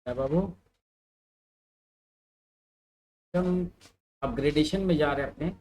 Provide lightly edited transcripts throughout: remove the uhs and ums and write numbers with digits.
क्या बाबू, हम अपग्रेडेशन में जा रहे हैं अपने।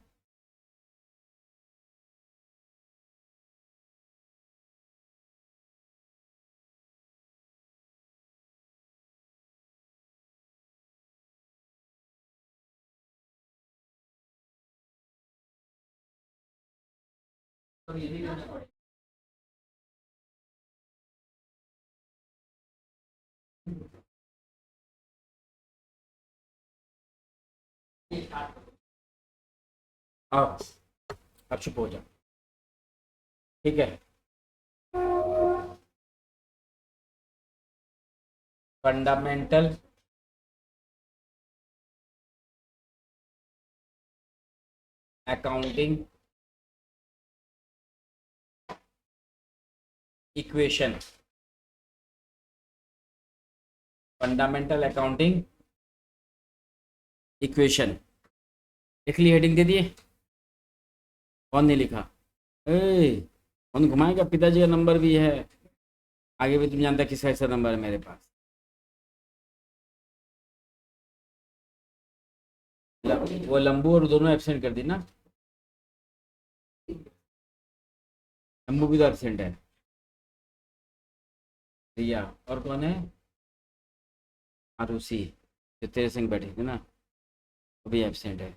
अब अब चुप हो जाओ, ठीक है। Fundamental accounting equation, fundamental accounting equation लिख ली, हेडिंग दे दिए। कौन नहीं लिखा? ए, कौन घुमाएगा? पिताजी का नंबर भी है, आगे भी तुम जानता किसका ऐसा नंबर है मेरे पास। वो लंबू और दोनों एब्सेंट कर दी ना। लंबू भी तो एब्सेंट है भैया। और कौन है? आरुषि, जो तेरे संग बैठी थी ना, वो भी एब्सेंट है।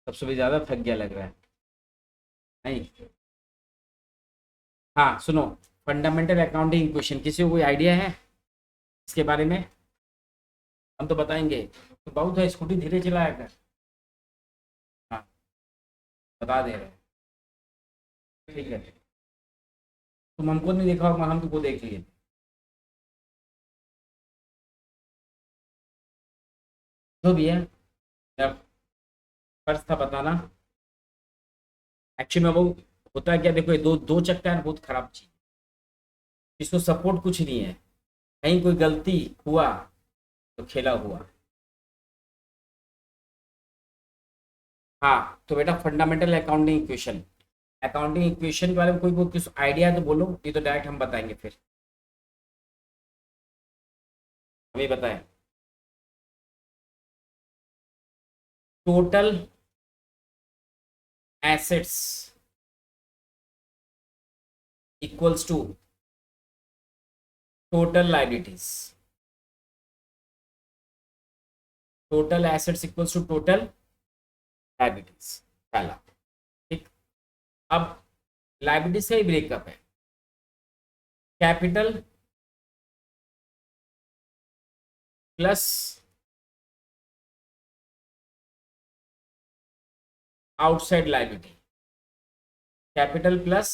सबसे भी ज़्यादा थक गया लग रहा है। नहीं, हाँ सुनो, फंडामेंटल अकाउंटिंग इक्वेशन किसी को कोई आइडिया है इसके बारे में? हम तो बताएंगे। तो बहुत है, स्कूटी धीरे चलाया कर। हाँ, बता दे रहे हैं, ठीक है। तुम हमको नहीं देखा होगा, हम तुमको देख लिए। जो भी है, जब फर्ज था बताना। एक्चुअली में वो होता है क्या, देखो ये दो दो चक्का है, बहुत खराब चीज। इसको सपोर्ट कुछ नहीं है, कहीं कोई गलती हुआ तो खेला हुआ। हाँ तो बेटा, fundamental accounting equation, accounting equation के बारे में कोई कोई कुछ आइडिया है तो बोलो, ये तो डायरेक्ट हम बताएंगे फिर। हमें बताएं। Total assets equals to total liabilities. Total assets equals to total liabilities, पहला। ठीक। अब लाइबिलिटीज का ही ब्रेकअप है। Capital plus outside liability, capital plus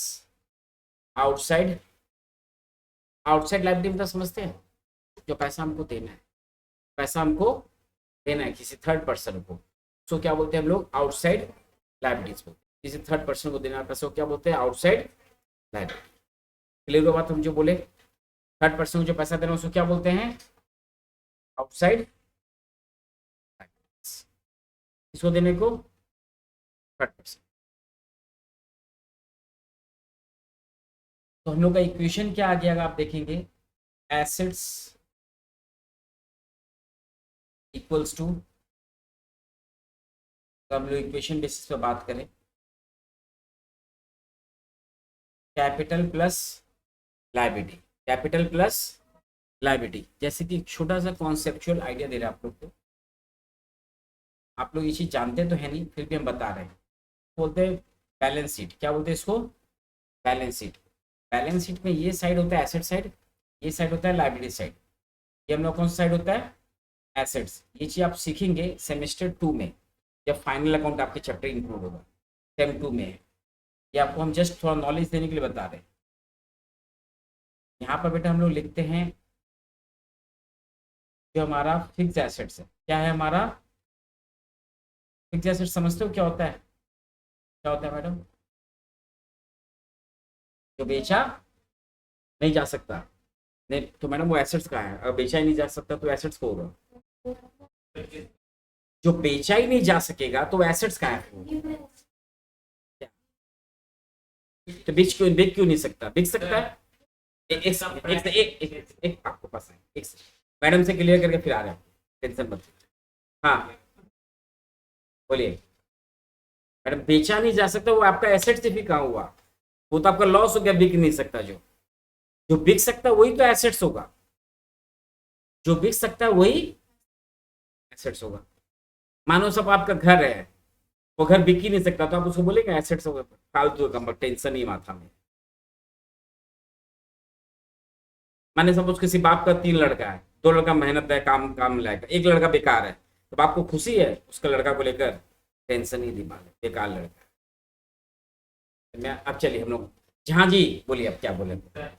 outside. Outside liability मतलब समझते हैं, जो पैसा हमको देना है, पैसा हमको देना है किसी थर्ड पर्सन को, सो क्या बोलते हैं हम लोग? आउटसाइड लाइबिलिटीज बोलते हैं। किसी थर्ड पर्सन को देना है पैसा को क्या बोलते हैं? Outside liability. क्लियर हुआ बात? हम जो बोले थर्ड पर्सन को जो पैसा देना है उसको क्या बोलते हैं? Outside liabilities. इसको देने को थर्ड पर्सन। तो हम लोग का इक्वेशन क्या आ गया अगर आप देखेंगे? एसेट्स इक्वल्स टू, तो हम लोग इक्वेशन बेसिस पे बात करें, capital plus liability, capital plus liability. जैसे कि छोटा सा कॉन्सेप्चुअल आइडिया दे रहे हैं आप लोग को। आप लोग ये चीज जानते तो है नहीं, फिर भी हम बता रहे हैं। बोलते हैं बैलेंस शीट। क्या बोलते हैं इसको? Balance sheet. बैलेंस शीट में ये साइड होता है एसेट साइड, ये साइड होता है लाइबिलिटी साइड। ये हम लोग कौन सा साइड होता है? एसेट्स। ये चीज आप सीखेंगे सेमेस्टर 2 में, जब फाइनल अकाउंट आपके चैप्टर इंक्लूड होगा, सेम 2 में है। ये आपको हम जस्ट थोड़ा नॉलेज देने के लिए बता रहे हैं। यहाँ पर बेटा हम लोग लिखते हैं जो हमारा फिक्स एसेट्स है। क्या है हमारा फिक्स एसेट? समझते हो क्या होता है? क्या होता है मैडम? जो बेचा नहीं जा सकता। नहीं तो मैडम वो एसेट्स का है, अगर बेचा ही नहीं जा सकता तो एसेट्स को होगा। जो बेचा ही नहीं जा सकेगा तो एसेट्स का है। तो बिक क्यों नहीं सकता? बिक सकता है। एक आपको पास है, एक मैडम से क्लियर करके फिर आ रहे हैं, टेंशन मत। हाँ बोलिए। मैडम बेचा नहीं जा सकता, वो आपका एसेट से भी कहाँ हुआ, वो तो आपका लॉस हो गया, बिक नहीं सकता। जो जो बिक सकता है वही तो एसेट्स होगा, जो बिक सकता है वही एसेट्स होगा। मानो सब आपका घर है, वो घर बिक ही नहीं सकता, तो आप उसको बोलेंगे एसेट्स होगा? फालतू का टेंशन ही माथा में। मैंने सपोज किसी बाप का 3 लड़का है, 2 लड़का मेहनत है, काम काम लायक, एक लड़का बेकार है, तो बाप को खुशी है उसका लड़का को लेकर? टेंशन ही दिमाग है, बेकार लड़का है। मैं अब चलिए हम लोग, जहाँ जी बोलिए, अब क्या बोले ना?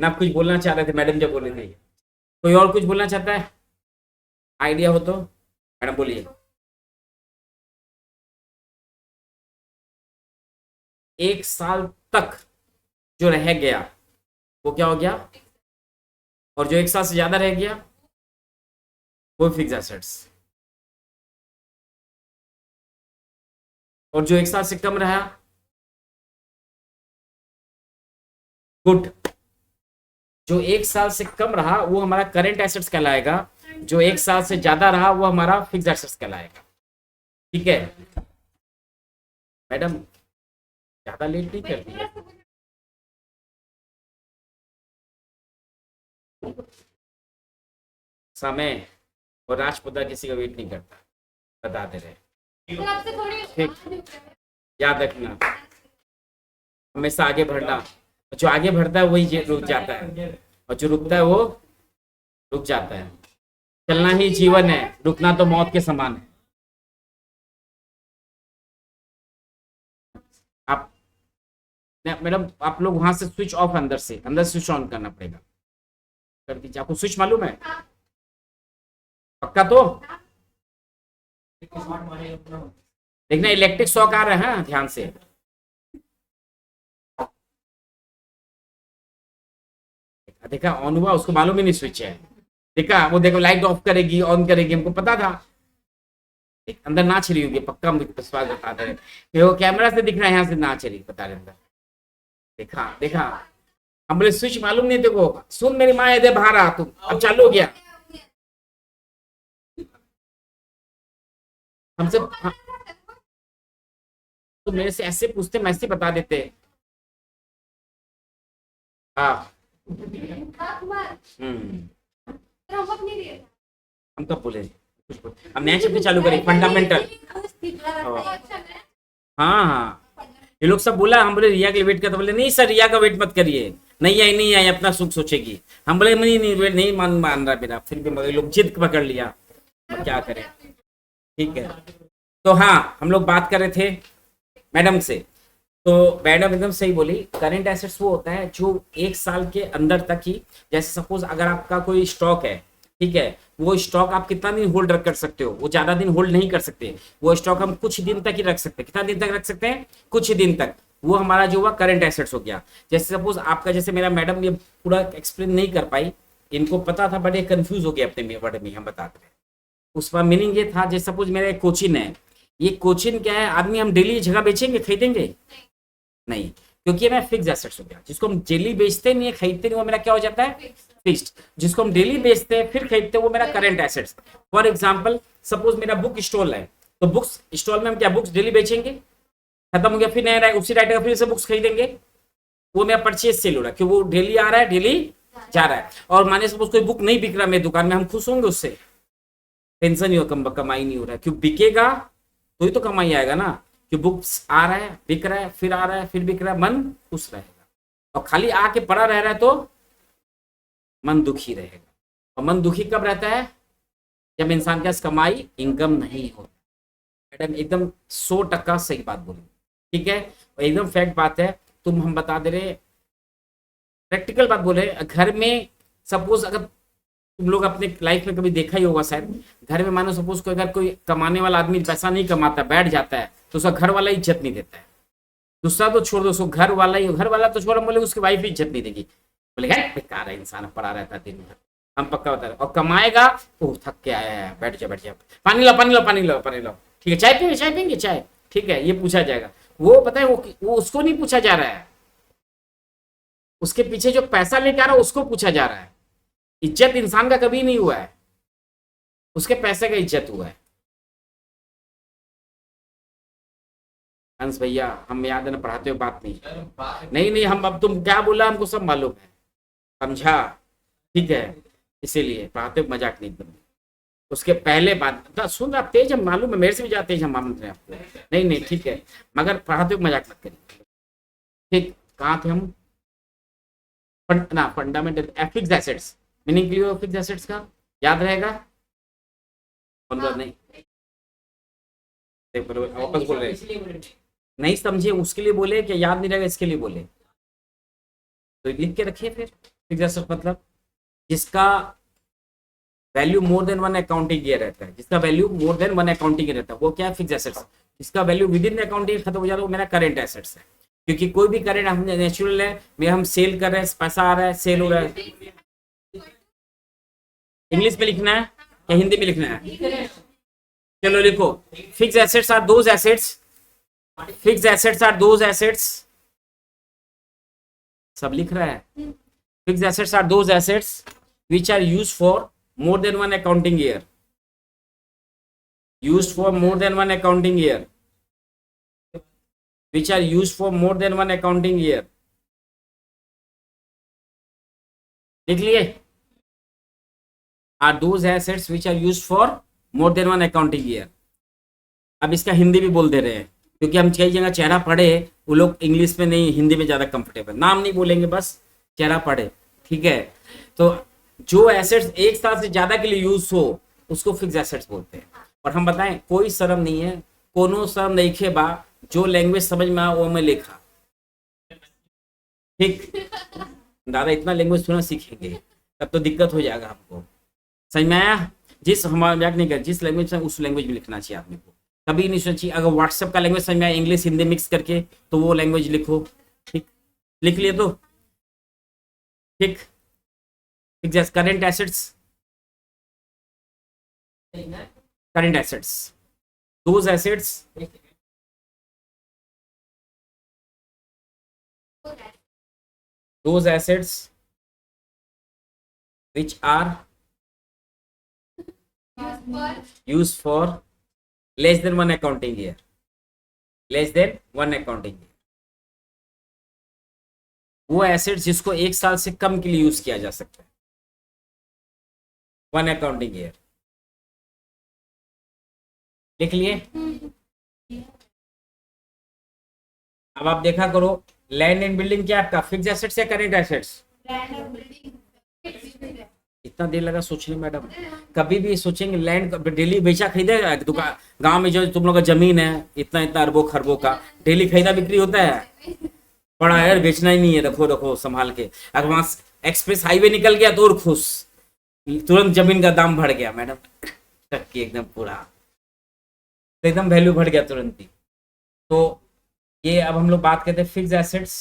आप कुछ बोलना चाह रहे थे मैडम जब बोले थे, कोई और कुछ बोलना चाहता है, आइडिया हो तो मैडम बोलिए। 1 साल तक जो रह गया वो क्या हो गया, और जो 1 साल से ज्यादा रह गया वो फिक्स एसेट्स, और जो 1 साल से कम रहा गुड, जो 1 साल से कम रहा वो हमारा करेंट एसेट्स कहलाएगा, जो 1 साल से ज्यादा रहा वो हमारा फिक्स एसेट्स कहलाएगा। ठीक है मैडम, ज्यादा लेट नहीं कर दिया। समय और राजपुता किसी का वेट नहीं करता, बता दे रहे। ठीक, याद रखना, हमेशा आगे बढ़ना, जो आगे बढ़ता है वही रुक जाता है, और जो रुकता है वो रुक जाता है। चलना ही जीवन है, रुकना तो मौत के समान है। आप मैडम, आप लोग वहां से स्विच ऑफ, अंदर स्विच ऑन करना पड़ेगा, कर दीजिए। आपको स्विच मालूम है पक्का? तो देखना इलेक्ट्रिक शॉक आ रहा है, हाँ ध्यान से। देखा ऑन हुआ, उसको मालूम ही नहीं स्विच है। देखा वो, देखो लाइट ऑफ करेगी ऑन करेगी, हमको पता था। अंदर ना चली होगी पक्का, मुझे विश्वास बता रहे, वो कैमरा से दिख रहा है, यहाँ से ना चली बता रहे अंदर। देखा देखा, हम बोले स्विच मालूम नहीं थे को, सुन मेरी माँ दे बाहर आ तू, अब चालू हो गया हमसे। हाँ, तो मेरे से ऐसे पूछते, मैं ऐसे बता देते। हाँ हम कब बोले हम नया चैप्टर चालू करें, फंडामेंटल। हाँ हाँ, ये लोग सब बोला, हम बोले रिया के वेट कर, तो बोले नहीं सर रिया का वेट मत करिए, नहीं आई अपना सुख सोचेगी। हम बोले नहीं वेट नहीं मान रहा मेरा, फिर भी मगर लोग जिद पकड़ लिया, क्या करें। ठीक है, तो हाँ हम लोग बात कर रहे थे मैडम से, तो मैडम एकदम सही बोली, करंट एसेट्स वो होता है जो 1 साल के अंदर तक ही, जैसे सपोज अगर आपका कोई स्टॉक है, ठीक है, वो स्टॉक आप कितना दिन होल्ड कर सकते हो, वो ज्यादा दिन होल्ड नहीं कर सकते, वो स्टॉक हम कुछ दिन तक ही रख सकते हैं। कितना दिन तक रख सकते हैं? कुछ ही दिन तक। वो हमारा जो हुआ करंट एसेट्स हो गया। जैसे सपोज आपका, जैसे मेरा मैडम ये पूरा एक्सप्लेन नहीं कर पाई, इनको पता था बट ये कंफ्यूज हो गया अपने वर्ड में, हम बताते हैं। उसका मीनिंग ये था, जैसे सपोज मेरा एक कोचिन है, ये कोचिन क्या है, आदमी हम डेली जगह बेचेंगे खरीदेंगे नहीं, क्योंकि ये मैं फिक्स एसेट्स हो गया। जिसको हम डेली बेचते नहीं है खरीदते नहीं, वो मेरा क्या हो जाता है? फिक्स्ड। जिसको हम डेली बेचते हैं फिर खरीदते हैं, वो मेरा current assets. For example suppose मेरा बुक स्टॉल है, तो बुक्स स्टॉल में हम क्या बुक्स डेली बेचेंगे, खत्म हो गया फिर नया उसी राइटर का फिर से बुक्स खरीदेंगे, वो मेरा परचेज सेल हो रहा है, क्योंकि वो डेली आ रहा है डेली जा रहा है। और माने सपोज कोई बुक नहीं बिक रहा मेरी दुकान में, हम खुश होंगे उससे? टेंशन ही हो, कमाई नहीं हो रहा है, क्यों बिकेगा तो ही तो कमाई आएगा ना, कि बुक्स आ रहा है बिक रहा है फिर आ रहा है फिर बिक रहा है, मन खुश रहेगा। और खाली आके पड़ा रह रहा है तो मन दुखी रहेगा। और मन दुखी कब रहता है? जब इंसान के पास कमाई इनकम नहीं होता। मैडम एकदम 100% सही बात बोली, ठीक है, और एकदम फैक्ट बात है। तुम हम बता दे रहे, प्रैक्टिकल बात बोले, घर में सपोज अगर तुम लोग अपने लाइफ में कभी देखा ही होगा शायद, घर में मानो सपोज कोई अगर कोई कमाने वाला आदमी पैसा नहीं कमाता बैठ जाता है, तो उसका घर वाला इज्जत नहीं देता है। दूसरा तो छोड़ दो, उसको घर वाला तो छोड़, बोले उसकी वाइफ इज्जत नहीं देगी, बोले बेकार है इंसान पड़ा रहता है दिन भर। हम पक्का बता रहे, और कमाएगा तो थक के आया है, बैठ जा पानी लो, ठीक है चाय पियेंगे चाय, ठीक है ये पूछा जाएगा। वो पता है वो उसको नहीं पूछा जा रहा है, उसके पीछे जो पैसा लेके आ रहा है उसको पूछा जा रहा है। इज्जत इंसान का कभी नहीं हुआ है, उसके पैसे का इज्जत हुआ है। हंस भैया हम याद है ना, पढ़ाते हो बात नहीं। नहीं नहीं, हम अब तुम क्या बोला हमको सब मालूम है, समझा? ठीक है, इसीलिए पढ़ाते हो मजाक नहीं करते। उसके पहले बात सुन, आप तेज हम मालूम है, मेरे से भी ज्यादा तेज हम मालूम थे आपको। नहीं नहीं ठीक है, मगर पढ़ाते हो मजाक मत करिए। ठीक, कहाँ थे हम? Fundamental fixed assets, meaning clear fixed assets का याद रहेगा? नहीं वापस बोल रहे, नहीं समझे उसके लिए बोले कि याद नहीं रहेगा इसके लिए बोले? तो लिख के रखिए फिर। फिक्स्ड एसेट मतलब जिसका value more than one accounting year रहता है, जिसका value more than one accounting year रहता है वो क्या है? Fixed assets. जिसका वैल्यू विद इन अकाउंटिंग खत्म हो जाता है वो मेरा करंट एसेट्स है। क्योंकि कोई भी करंट हम नेचुरल है, में हम सेल कर रहे हैं, पैसा आ रहा है, सेल हो रहा है। इंग्लिश में लिखना है या हिंदी में लिखना है? चलो लिखो, fixed assets are those assets, fixed assets are those assets, सब लिख रहा है। Fixed assets are those assets which are used for more than one accounting year, used for more than one accounting year, which are used for more than one accounting year। लिख लिए? are those assets which are used for more than one accounting year। अब इसका हिंदी भी बोल दे रहे हैं, क्योंकि हम कई जगह चेहरा पढ़े, वो लोग इंग्लिश में नहीं हिंदी में ज्यादा कंफर्टेबल, नाम नहीं बोलेंगे बस चेहरा पढ़े, ठीक है? तो जो एसेट्स एक साल से ज्यादा के लिए यूज हो उसको फिक्स एसेट्स बोलते हैं। और हम बताएं कोई शर्म नहीं है, कोनो शर्म नहीं खे बा, जो लैंग्वेज समझ में आ वो मैं लिखा। ठीक, दादा इतना लैंग्वेज थोड़ा सीखेंगे तब तो दिक्कत हो जाएगा हमको, समझ में आया? जिस हमारा मजाक नहीं कर, जिस लैंग्वेज में उस लैंग्वेज में लिखना चाहिए आदमी को, कभी नहीं सोचिए अगर व्हाट्सएप का लैंग्वेज समझ में आया इंग्लिश हिंदी मिक्स करके तो वो लैंग्वेज लिखो। ठीक, लिख लिए तो ठीक। Just current assets, current assets, those assets, those assets which are used for less than one accounting year, less than one accounting year, वो एसेट्स जिसको एक साल से कम के लिए यूज किया जा सकता है, वन अकाउंटिंग ईयर। लिख लिए? अब आप देखा करो, लैंड एंड बिल्डिंग क्या आपका फिक्स्ड एसेट्स या करेंट एसेट्स? इतना देर लगा सोचने मैडम? कभी भी सोचेंगे लैंड डेली बेचा खरीदेगा दुकान, गांव में जो तुम लोग का जमीन है इतना इतना अरबों खरबों का, डेली खरीदा बिक्री होता है? पड़ा है यार, बेचना ही नहीं है, रखो रखो संभाल के। अगर वहां एक्सप्रेस हाईवे निकल गया तो और खुश, तुरंत जमीन का दाम बढ़ गया मैडम, टक्की एकदम पूरा, तो एकदम वैल्यू बढ़ गया तुरंत ही। तो ये अब हम लोग बात करते हैं फिक्स्ड एसेट्स,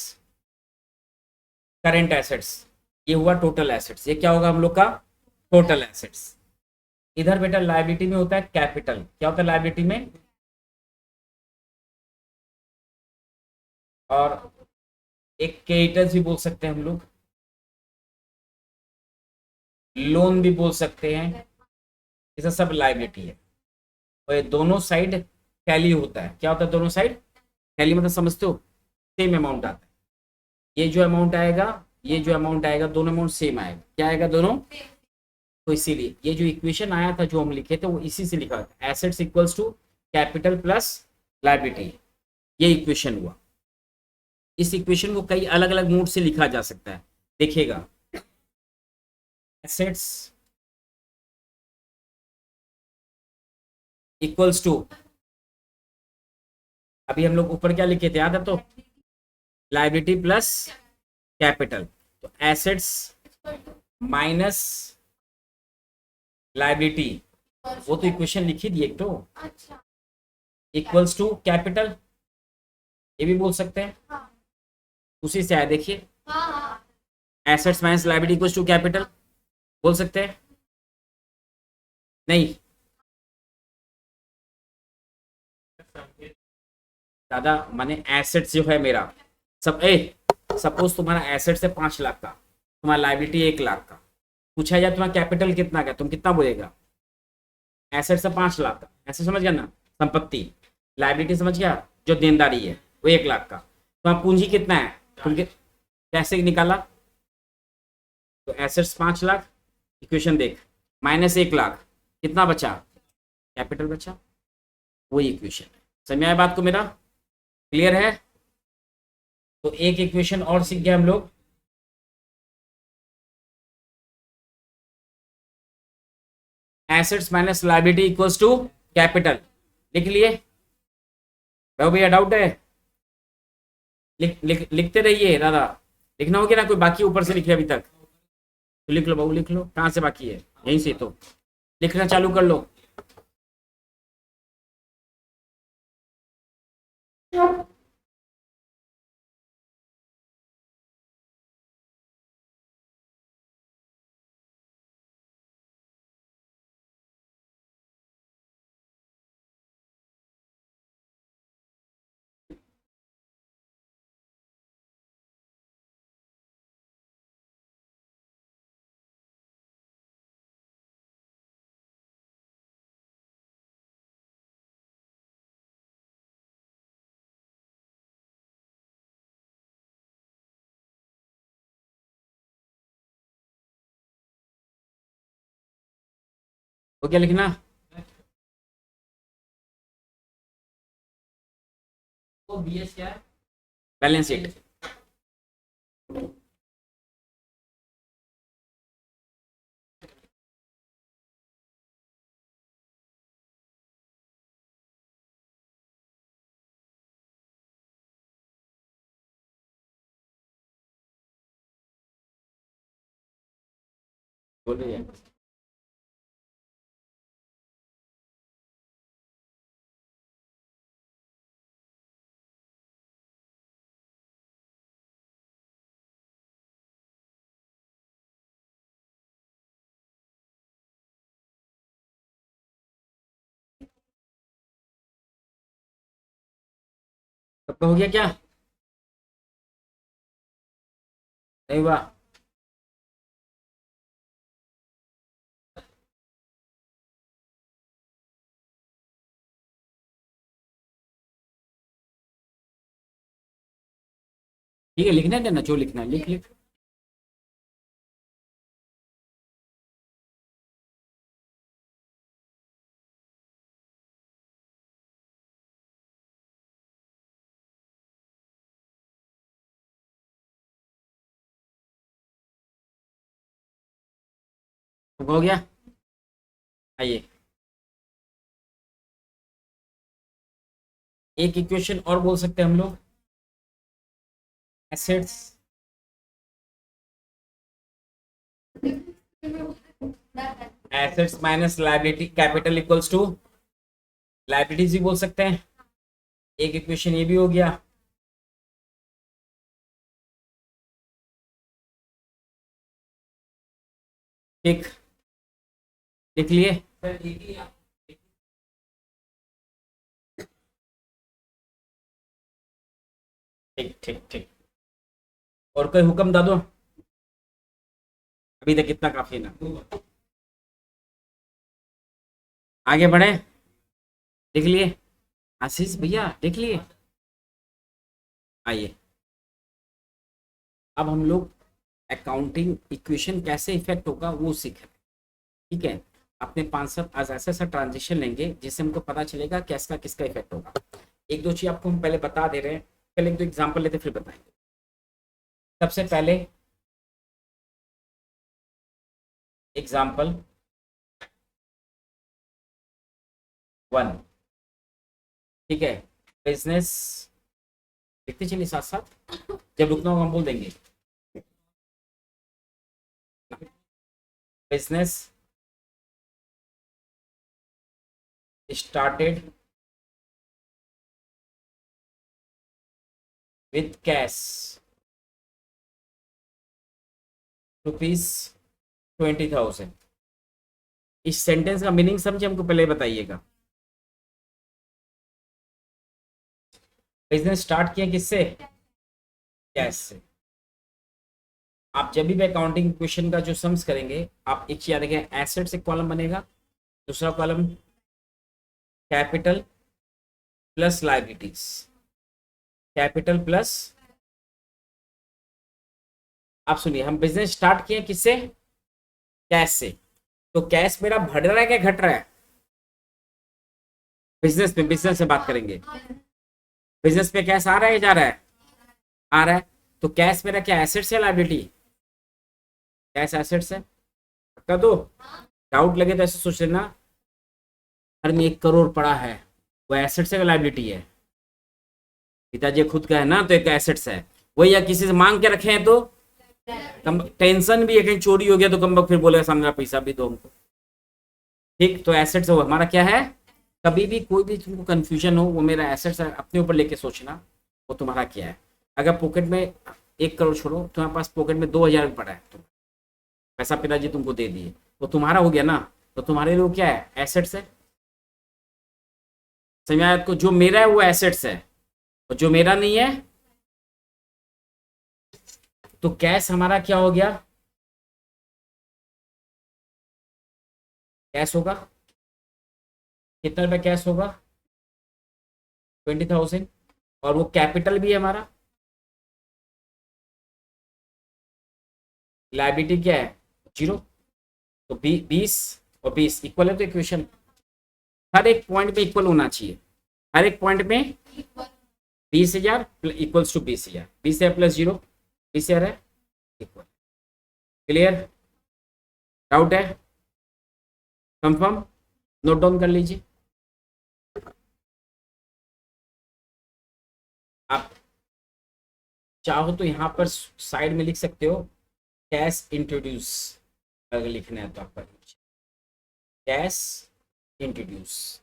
करेंट एसेट्स, ये हुआ टोटल एसेट्स। ये क्या होगा हम लोग का? Total assets. इधर बेटा लायबिलिटी में होता है कैपिटल। क्या होता है लायबिलिटी में? और एक क्रेडिटर्स भी बोल सकते हैं हम लोग, लोन भी बोल सकते हैं, ये सब लायबिलिटी है। और ये दोनों साइड टैली होता है। क्या होता है दोनों साइड टैली? मतलब समझते हो, सेम अमाउंट आता है। ये जो अमाउंट आएगा, ये जो अमाउंट आएगा, दोनों अमाउंट सेम आएगा। क्या आएगा? दोनों। तो इसीलिए ये जो इक्वेशन आया था जो हम लिखे थे वो इसी से लिखा था, assets equals to capital plus liability. ये इक्वेशन हुआ। इस इक्वेशन को कई अलग अलग मोड से लिखा जा सकता है, देखिएगा। एसेट्स इक्वल्स टू, अभी हम लोग ऊपर क्या लिखे थे याद है? तो लायबिलिटी प्लस कैपिटल, तो एसेट्स माइनस लायबिलिटी, वो तो इक्वेशन लिखी दी एक तो, इक्वल्स टू कैपिटल, ये भी बोल सकते हैं। उसी से आया देखिए, assets minus liability equals to capital, बोल सकते हैं? नहीं, दादा माने एसेट्स जो है मेरा सब सपोज तुम्हारा एसेट्स है 5 लाख का, तुम्हारा लाइबिलिटी 1 लाख का, पूछा जाए तुम्हारा कैपिटल कितना का, तुम कितना बोलेगा? एसेट्स है 5 लाख का, ऐसे समझ गया ना, संपत्ति। लाइबिलिटी समझ गया, जो देनदारी है वो 1 लाख का। तुम्हारा पूंजी कितना है, कैसे निकाला? तो एसेट्स 5 लाख, इक्वेशन देख, माइनस 1 लाख, कितना बचा? कैपिटल बचा। वही इक्वेशन है। समझ आया बात को मेरा? क्लियर है? तो एक इक्वेशन और सीख गए हम लोग। Assets minus liability equals to capital. लिख लिए भैया? डाउट है? लिखते रहिए दादा। लिखना होगा ना, कोई बाकी ऊपर से लिखे अभी तक? तो लिख लो बाबू, लिख लो। कहाँ से बाकी है? यहीं से। तो लिखना चालू कर लो। हो गया लिखना? तो बीएस क्या है? Balance sheet. बोलिए। सबका हो गया क्या? नहीं हुआ? ठीक है, लिखना है ना, जो लिखना है लिख लिख। सबका हो गया? आइए, एक इक्वेशन और बोल सकते हैं हम लोग। Assets assets minus liability capital equals to liabilities भी बोल सकते हैं। एक इक्वेशन ये भी हो गया। ठीक, लिख लिए? ठीक ठीक ठीक। और कोई हुक्म दादो? अभी तक कितना काफी है ना। आगे बढ़े? लिख लिए? आशीष भैया लिख लिए? आइए, अब हम लोग अकाउंटिंग इक्वेशन कैसे इफेक्ट होगा वो सीख रहे हैं। ठीक है, अपने 5 आज ऐसा ऐसा ट्रांजिशन लेंगे जिससे हमको पता चलेगा किसका किसका इफेक्ट होगा। एक दो चीज आपको हम पहले बता दे रहे हैं, पहले एक दो एग्जांपल लेते फिर बताएंगे। सबसे पहले एग्जांपल 1। ठीक है, बिजनेस लिखते चलिए साथ साथ, जब रुकना होगा हम बोल देंगे। Business started with cash ₹20,000। इस सेंटेंस का मीनिंग समझे, हमको पहले बताइएगा। बिजनेस स्टार्ट किया किससे? कैश से। आप जब भी अकाउंटिंग क्वेश्चन का जो सम्स करेंगे, आप एक चीज याद रखें, एसेट्स एक कॉलम बनेगा, दूसरा column capital plus liabilities, capital plus. आप सुनिए, हम बिजनेस स्टार्ट किए किससे? कैश से। तो कैश मेरा बढ़ रहा है क्या घट रहा है? बिजनेस में, बिजनेस से बात करेंगे, बिजनेस में कैश आ रहा है या जा रहा है? आ रहा है। तो कैश मेरा क्या एसेट्स है लायबिलिटी? कैश एसेट्स है। पक्का? दो डाउट लगे तो ऐसे सोच लेना, घर में 1 करोड़ पड़ा है, वो एसेट्स है लायबिलिटी है? पिताजी खुद का है ना, तो एक एसेट्स है। वही या किसी से मांग के रखे हैं तो कम टेंशन भी है, कहीं चोरी हो गया तो कम फिर बोलेगा सामने वाला पैसा भी दो हमको। ठीक, तो एसेट्स वो हमारा क्या है? कभी भी कोई भी तुमको कंफ्यूजन हो, वो मेरा एसेट्स है, अपने ऊपर लेके सोचना वो तुम्हारा क्या है। अगर पॉकेट में 1 करोड़ छोड़ो, तुम्हारे पास पॉकेट में 2,000 भी पड़ा है, तो पैसा पिताजी तुमको दे दिए, वो तुम्हारा हो गया ना, तो तुम्हारे लिए क्या है? एसेट्स है। समझ आया आपको? जो मेरा है वो एसेट्स है, और जो मेरा नहीं है, तो कैश हमारा क्या हो गया? कैश होगा। कितना रुपया कैश होगा? 20,000। और वो कैपिटल भी है हमारा। लाइबिलिटी क्या है? 0। तो 20 और 20 इक्वल है, तो इक्वेशन हर एक पॉइंट में इक्वल होना चाहिए। हर एक पॉइंट में 20,000 इक्वल्स टू 20,000, 20,000 प्लस 0, 20,000 है, इक्वल। क्लियर? डाउट है? कंफर्म? नोट डाउन कर लीजिए। आप चाहो तो यहाँ पर साइड में लिख सकते हो, कैश इंट्रोड्यूस, अगर लिखना है तो आपका कैश इंट्रोड्यूस।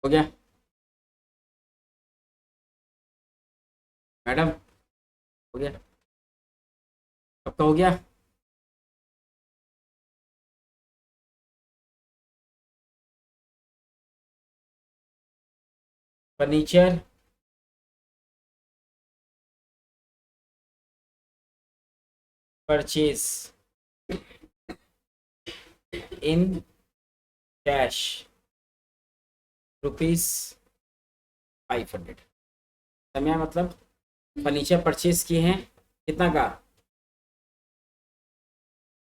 हो गया मैडम? हो गया? सबका हो गया? Furniture purchase in cash ₹500। समय मतलब फर्नीचर परचेज किए हैं, कितना का?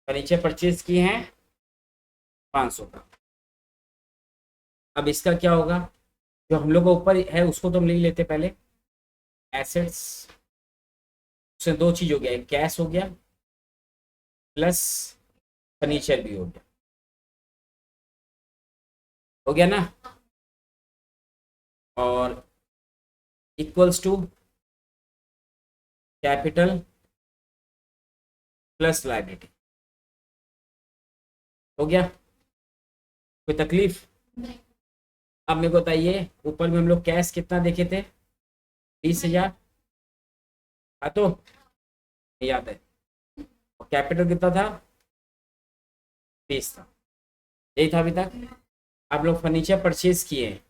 फर्नीचर परचेज किए हैं 500 का। अब इसका क्या होगा? जो हम लोग को ऊपर है उसको तो हम ले लेते पहले, एसेट्स। उसमें दो चीज हो गया, एक कैश हो गया प्लस फर्नीचर भी हो गया। हो गया ना? और equals to capital plus liability. हो गया? कोई तकलीफ? अब मेरे को बताइए, ऊपर में हम लोग कैश कितना देखे थे? 20,000। हाँ तो याद है। और कैपिटल कितना था? 20 था। यही था अभी तक। आप लोग फर्नीचर परचेज किए हैं,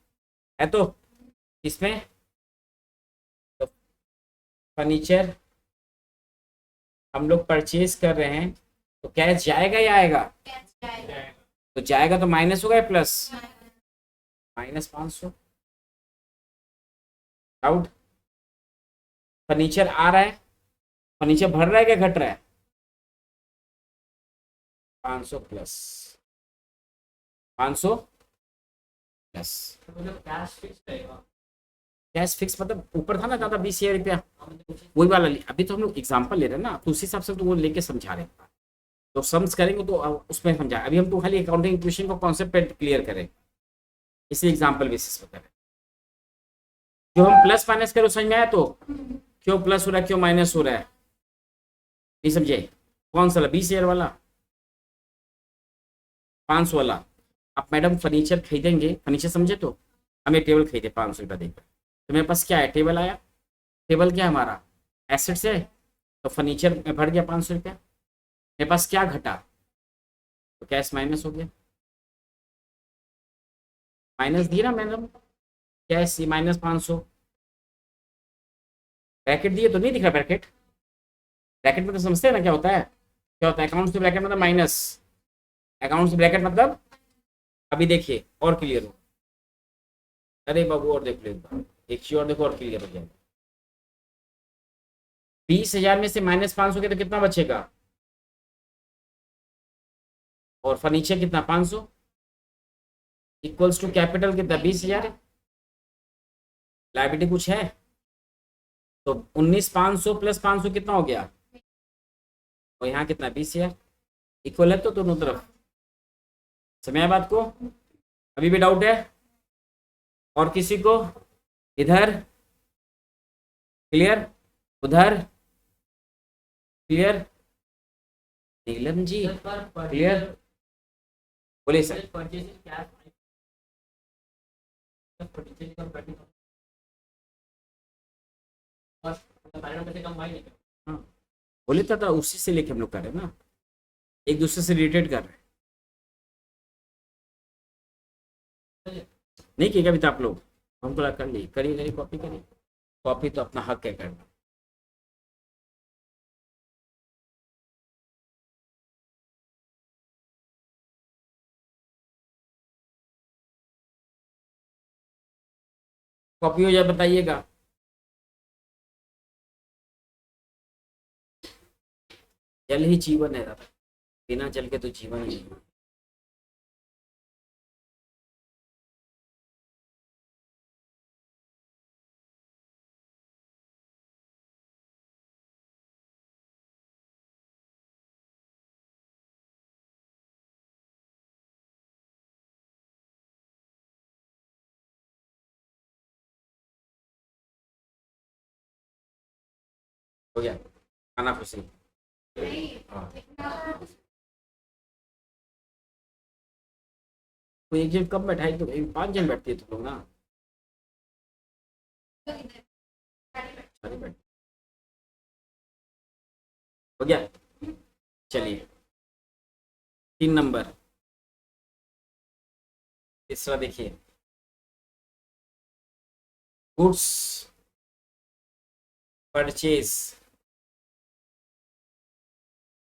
है तो? इसमें तो फर्नीचर हम लोग परचेज कर रहे हैं, तो कैश जाएगा या आएगा? तो जाएगा तो माइनस होगा या प्लस? -500। डाउट? फर्नीचर आ रहा है, फर्नीचर भर रहा है क्या घट रहा है? 500 प्लस 500 प्लस। कैश फिक्स मतलब ऊपर था ना ज्यादा 20,000 रुपया, वही वाला अभी तो हम लोग एग्जाम्पल ले रहे हैं ना, तो उस हिसाब से तो वो लेके समझा रहे हैं। तो सम्स करेंगे तो उसमें समझा, अभी हम तो खाली अकाउंटिंग इक्वेशन का कॉन्सेप्ट क्लियर करें, इसी एग्जाम्पल बेसिस पर करें। जो हम प्लस माइनस करो समझ में आया, तो क्यों प्लस हो रहा है क्यों माइनस हो रहा है, नहीं समझे? कौन सा 20,000 वाला, 500 वाला? आप मैडम फर्नीचर खरीदेंगे, फर्नीचर समझे, तो हमें टेबल खरीदे 500 रुपया देकर, तो मेरे पास क्या है, टेबल आया। टेबल क्या हमारा एसेट्स है, तो फर्नीचर में भर गया 500 रुपया। मेरे पास क्या घटा, तो कैश माइनस हो गया। माइनस दिए ना मैडम, कैश माइनस 500। ब्रैकेट दिए तो नहीं दिख रहा ब्रैकेट, ब्रैकेट में तो समझते हैं ना क्या होता है, क्या होता है अकाउंट से ब्रैकेट मतलब माइनस, अकाउंट से ब्रैकेट मतलब, अभी देखिए और क्लियर हो। अरे बाबू और देख लो एक बार, एक चीज और देखो और क्लियर हो जाएगा। 20,000 में से माइनस 500 के तो कितना बचेगा, और फर्नीचर कितना 500, इक्वल्स टू कैपिटल कितना 20,000 है। लाइबिलिटी कुछ है, तो 19,500 प्लस 500 कितना हो गया, और यहाँ कितना 20,000, इक्वल है तो दोनों तरफ। समझ आया बात को? अभी भी डाउट है और किसी को? इधर क्लियर, उधर क्लियर, नीलम जी क्लियर, बोले सर। हाँ, बोले था उसी से लेके हम लोग कर रहे हैं ना, एक दूसरे से रिलेटेड कर रहे हैं। नहीं किएगा अभी तो आप लोग, हमको लगा कर ली, करिए करिए कॉपी करिए, कॉपी तो अपना हक है करना। कॉपी हो जाए बताइएगा। जल ही जीवन है दादा, बिना जल के तो जीवन ही नहीं। हो गया खाना खुशी। हाँ, तो एक जन कब बैठाई, तो 5 जन बैठती है तुम लोग ना, सारी बैठ। हो गया, चलिए 3 नंबर, तीसरा देखिए, गुड्स परचेज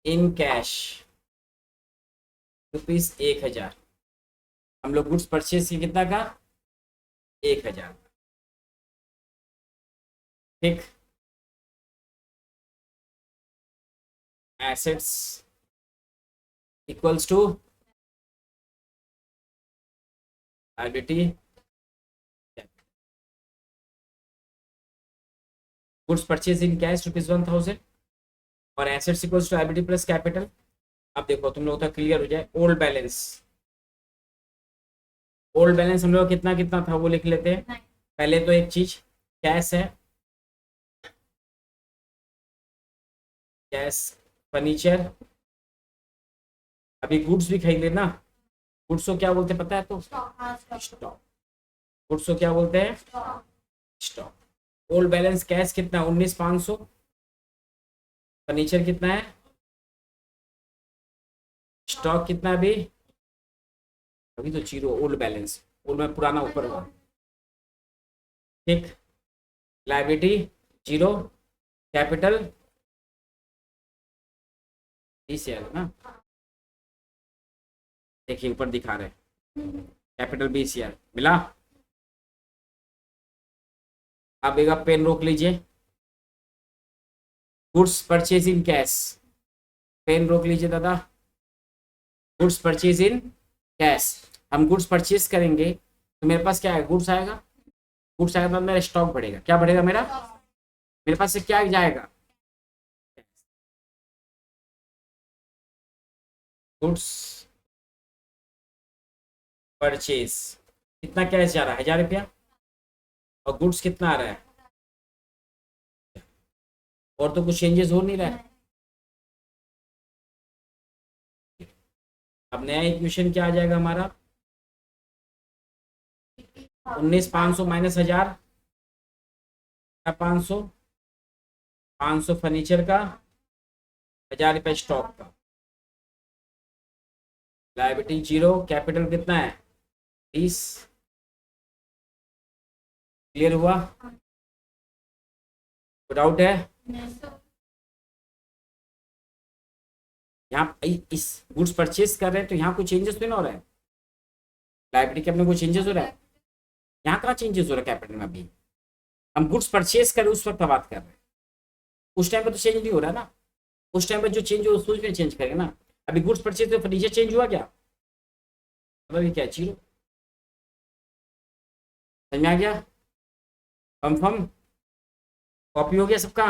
इन कैश ₹1,000। हम लोग गुड्स परचेज की कितना का, 1,000, ठीक। Assets equals to liability, goods purchase in cash ₹1,000 और assets equals to liability plus capital. अब देखो तुम लोग तो क्लियर हो जाए, ओल्ड बैलेंस, ओल्ड बैलेंस हम लोग कितना कितना था वो लिख लेते हैं। पहले तो एक चीज कैश है, कैश फर्नीचर, अभी गुड्स भी खरीद लेना। गुड्स को क्या बोलते हैं पता है, तो स्टॉक। गुड्स को क्या बोलते हैं, स्टॉक। ओल्ड बैलेंस कैश कितना 19,500, फर्नीचर कितना है, स्टॉक कितना अभी, अभी तो जीरो ओल्ड बैलेंस, ओल्ड में पुराना ऊपर हुआ, ठीक। लायबिलिटी जीरो, कैपिटल 20,000 ना, देखिए ऊपर दिखा रहे कैपिटल 20,000 मिला। अब एक पेन रोक लीजिए, goods purchase in cash, pen रोक लीजिए दादा, गुड्स परचेज इन कैश। हम गुड्स परचेज करेंगे तो मेरे पास क्या है, गुड्स आएगा, गुड्स आएगा तो मेरा स्टॉक बढ़ेगा। क्या बढ़ेगा मेरा? मेरे पास से क्या जाएगा? Goods purchase. कितना कैश जा रहा है? 1000 रुपया। और गुड्स कितना आ रहा है? और तो कुछ चेंजेस हो नहीं रहा है। अब नया इक्वेशन क्या आ जाएगा हमारा? 19,500 माइनस 1000 का 500, 500 फर्नीचर का, 1000 रुपया स्टॉक का। लायबिलिटी जीरो, कैपिटल कितना है? 20। क्लियर हुआ? डाउट है? यहाँ इस गुड्स परचेज कर रहे हैं तो यहाँ कोई चेंजेस तो नहीं हो रहा है। लायबिलिटी के अपने कोई चेंजेस हो रहा है? यहाँ कहाँ चेंजेस हो रहा है कैपिटल में? अभी हम गुड्स परचेज करें उस वक्त बात कर रहे हैं। उस टाइम पे तो चेंज नहीं हो रहा है ना। उस टाइम पे जो चेंज हो उस में चेंज करेंगे ना। अभी गुड्स परचेज तो फर्नीचर चेंज हुआ क्या? मतलब ये क्या जीरो? समझ में आ गया? कंफर्म? कॉपी हो गया सबका?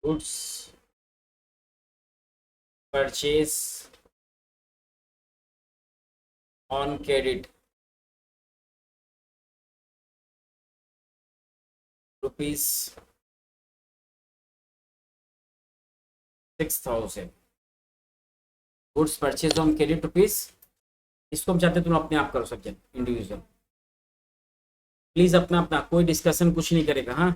Goods purchase on credit rupees 6,000। Goods purchase on credit rupees. इसको हम चाहते तुम अपने आप करो सब्जेक्ट इंडिविजुअल। प्लीज अपना अपना, कोई डिस्कशन कुछ नहीं करेगा। हाँ।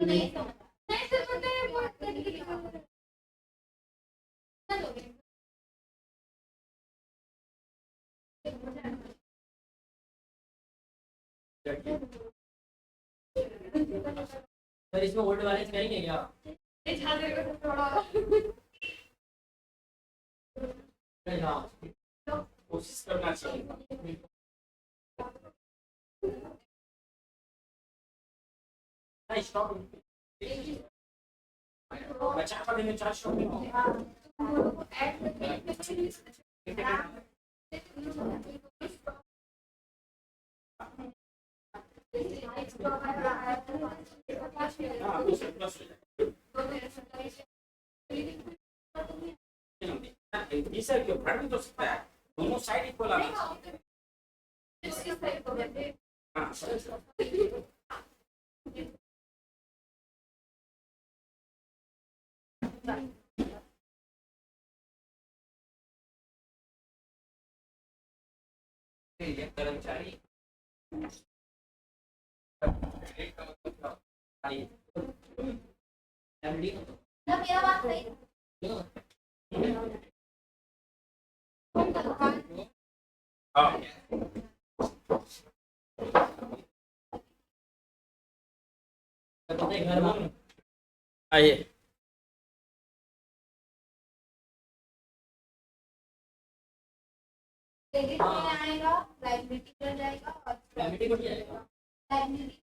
नहीं समझा नहीं सर पता बात करने के लिए सर इसमें होल्ड बैलेंस करेंगे क्या? कोशिश करना चाहिए। स्टॉप बचा पड़े में 4 स्टॉप सर क्यों बढ़ भी तो सकता है, दोनों साइड इक्वल आना चाहिए। हाँ ये कर्मचारी ना मेरा बात सही हाँ घर में आइए क्रेडिट में आएगा लाइबिलिटी कर जाएगा और लाइबिलिटी को भी आएगा। लाइबिलिटी